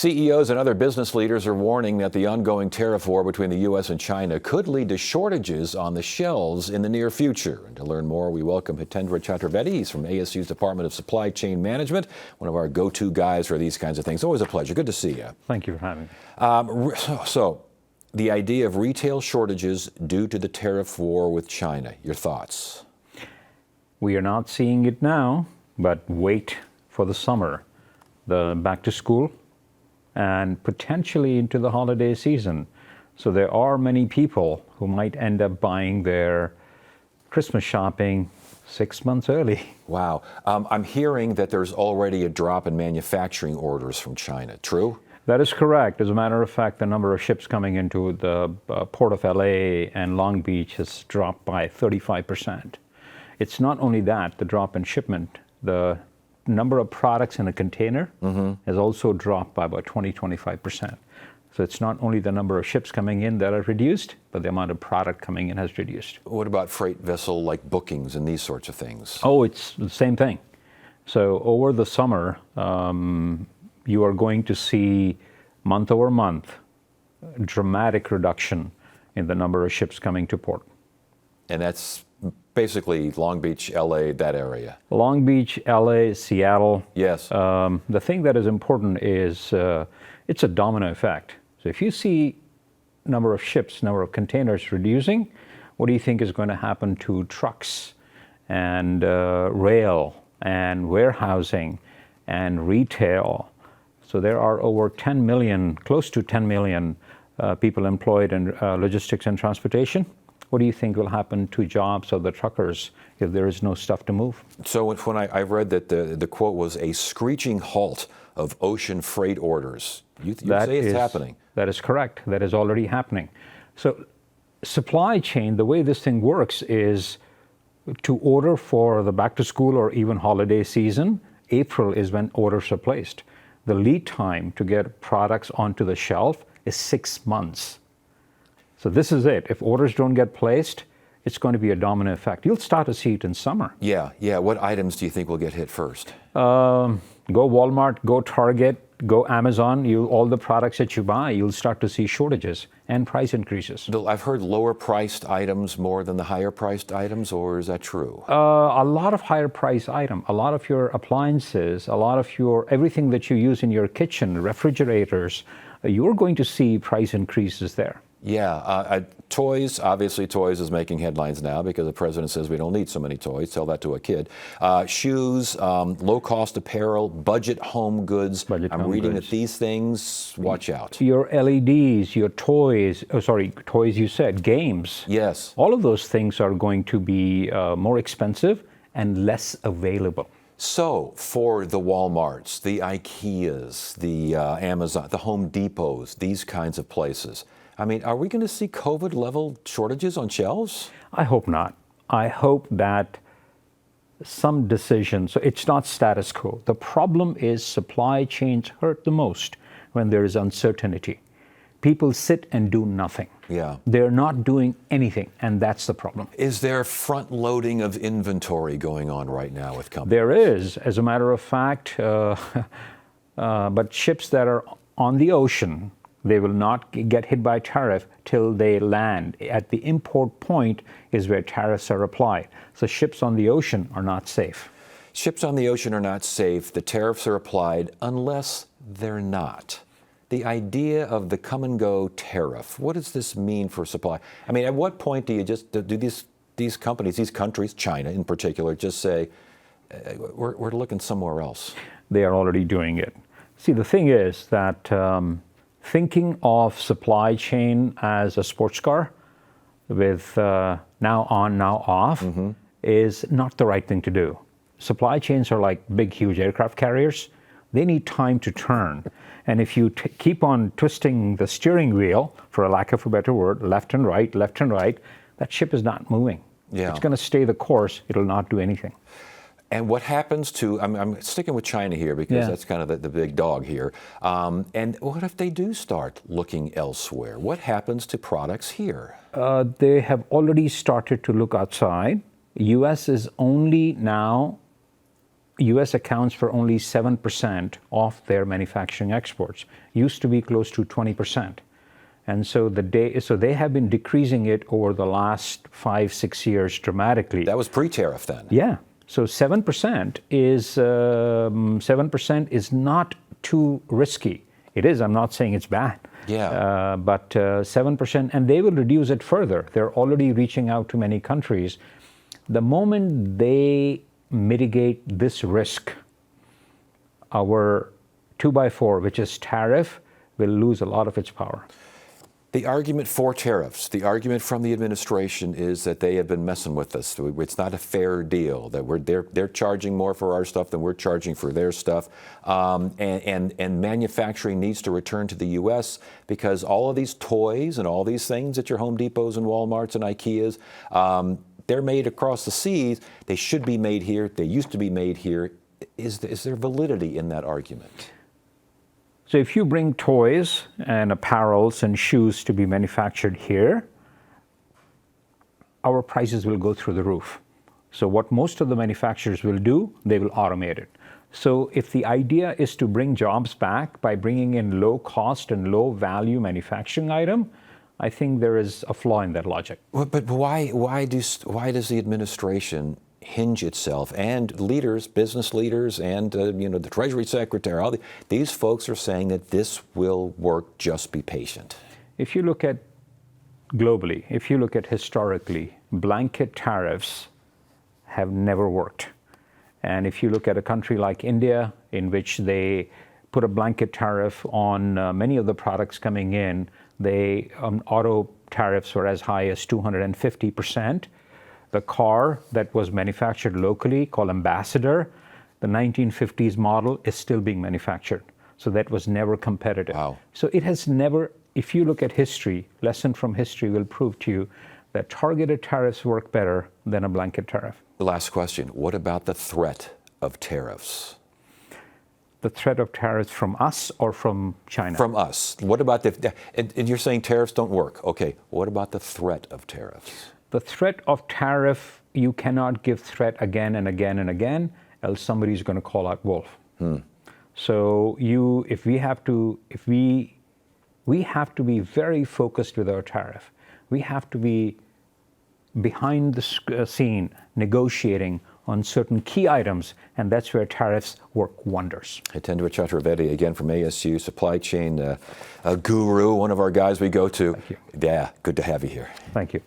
CEOs and other business leaders are warning that the ongoing tariff war between the U.S. and China could lead to shortages on the shelves in the near future. And to learn more, we welcome Hitendra Chaturvedi. He's from ASU's Department of Supply Chain Management, one of our go-to guys for these kinds of things. Always a pleasure. Good to see you. Thank you for having me. So, the idea of retail shortages due to the tariff war with China, your thoughts? We are not seeing it now, but wait for the summer, the back to school, and potentially into the holiday season. So there are many people who might end up buying their Christmas shopping 6 months early. Wow. I'm hearing that there's already a drop in manufacturing orders from China. True? That is correct. As a matter of fact, the number of ships coming into the port of LA and Long Beach has dropped by 35%. It's not only that, the drop in shipment, the number of products in a container has also dropped by about 20-25%. So it's not only the number of ships coming in that are reduced, but the amount of product coming in has reduced. What about freight vessel like bookings and these sorts of things? Oh, it's the same thing. So over the summer, you are going to see month over month dramatic reduction in the number of ships coming to port. And that's basically Long Beach, LA, that area. Long Beach, LA, Seattle. Yes. The thing that is important is it's a domino effect. So if you see number of ships, number of containers reducing, what do you think is going to happen to trucks and rail and warehousing and retail? So there are over 10 million, close to 10 million people employed in logistics and transportation. What do you think will happen to jobs of the truckers if there is no stuff to move? So when I read that the quote was a screeching halt of ocean freight orders. You say it's happening. That is correct. That is already happening. So supply chain, the way this thing works is to order for the back to school or even holiday season, April is when orders are placed. The lead time to get products onto the shelf is 6 months. So this is it. If orders don't get placed, it's going to be a domino effect. You'll start to see it in summer. Yeah. What items do you think will get hit first? Go Walmart, go Target, go Amazon. All the products that you buy, you'll start to see shortages and price increases. I've heard lower priced items more than the higher priced items, or is that true? A lot of higher price item, a lot of your appliances, a lot of everything that you use in your kitchen, refrigerators, you're going to see price increases there. Yeah, toys, obviously toys is making headlines now because the president says we don't need so many toys. Tell that to a kid. Shoes, low-cost apparel, budget home goods. I'm reading that these things, watch out. Your LEDs, your toys, toys you said, games. Yes. All of those things are going to be more expensive and less available. So for the Walmarts, the IKEAs, the Amazon, the Home Depots, these kinds of places, I mean, are we going to see COVID-level shortages on shelves? I hope not. I hope that some decisions, so it's not status quo. The problem is supply chains hurt the most when there is uncertainty. People sit and do nothing. Yeah. They're not doing anything, and that's the problem. Is there front loading of inventory going on right now with companies? There is, as a matter of fact, but ships that are on the ocean, they will not get hit by tariff till they land. At the import point is where tariffs are applied. So ships on the ocean are not safe. Ships on the ocean are not safe. The tariffs are applied unless they're not. The idea of the come and go tariff, what does this mean for supply? I mean, at what point do these companies, these countries, China in particular, just say, we're looking somewhere else? They are already doing it. See, the thing is that thinking of supply chain as a sports car with now on, now off is not the right thing to do. Supply chains are like big, huge aircraft carriers. They need time to turn. And if you keep on twisting the steering wheel, for a lack of a better word, left and right, that ship is not moving. Yeah. It's going to stay the course. It'll not do anything. And what happens to, I'm sticking with China here because that's kind of the big dog here. And what if they do start looking elsewhere? What happens to products here? They have already started to look outside. U.S. is only now U.S. accounts for only 7% of their manufacturing exports. Used to be close to 20%. And so they have been decreasing it over the last 5-6 years dramatically. That was pre-tariff then. Yeah. So 7% is not too risky. It is. I'm not saying it's bad. Yeah. But 7%, and they will reduce it further. They're already reaching out to many countries. The moment they mitigate this risk, our 2x4, which is tariff, will lose a lot of its power. The argument for tariffs, the argument from the administration is that they have been messing with us. It's not a fair deal, that they're charging more for our stuff than we're charging for their stuff. And manufacturing needs to return to the U.S. because all of these toys and all these things at your Home Depots and Walmarts and Ikeas, they're made across the seas. They should be made here. They used to be made here. Is there validity in that argument? So if you bring toys and apparels and shoes to be manufactured here, our prices will go through the roof. So what most of the manufacturers will do, they will automate it. So if the idea is to bring jobs back by bringing in low cost and low value manufacturing item, I think there is a flaw in that logic. But why does the administration hinge itself, and leaders, business leaders, and the Treasury Secretary, these folks are saying that this will work, just be patient? If you look at globally, if you look at historically, blanket tariffs have never worked. And if you look at a country like India, in which they put a blanket tariff on many of the products coming in, auto tariffs were as high as 250%. The car that was manufactured locally, called Ambassador, the 1950s model, is still being manufactured. So that was never competitive. Wow. So it has never, if you look at history, lesson from history will prove to you that targeted tariffs work better than a blanket tariff. The last question, what about the threat of tariffs? The threat of tariffs from us or from China? From us. What about and you're saying tariffs don't work. Okay, what about the threat of tariffs? The threat of tariff, you cannot give threat again and again and again, else somebody's going to call out wolf. So we have to be very focused with our tariff. We have to be behind the scene negotiating on certain key items, and that's where tariffs work wonders. Hitendra Chaturvedi, again from ASU, supply chain guru, one of our guys we go to. Thank you. Yeah, good to have you here. Thank you.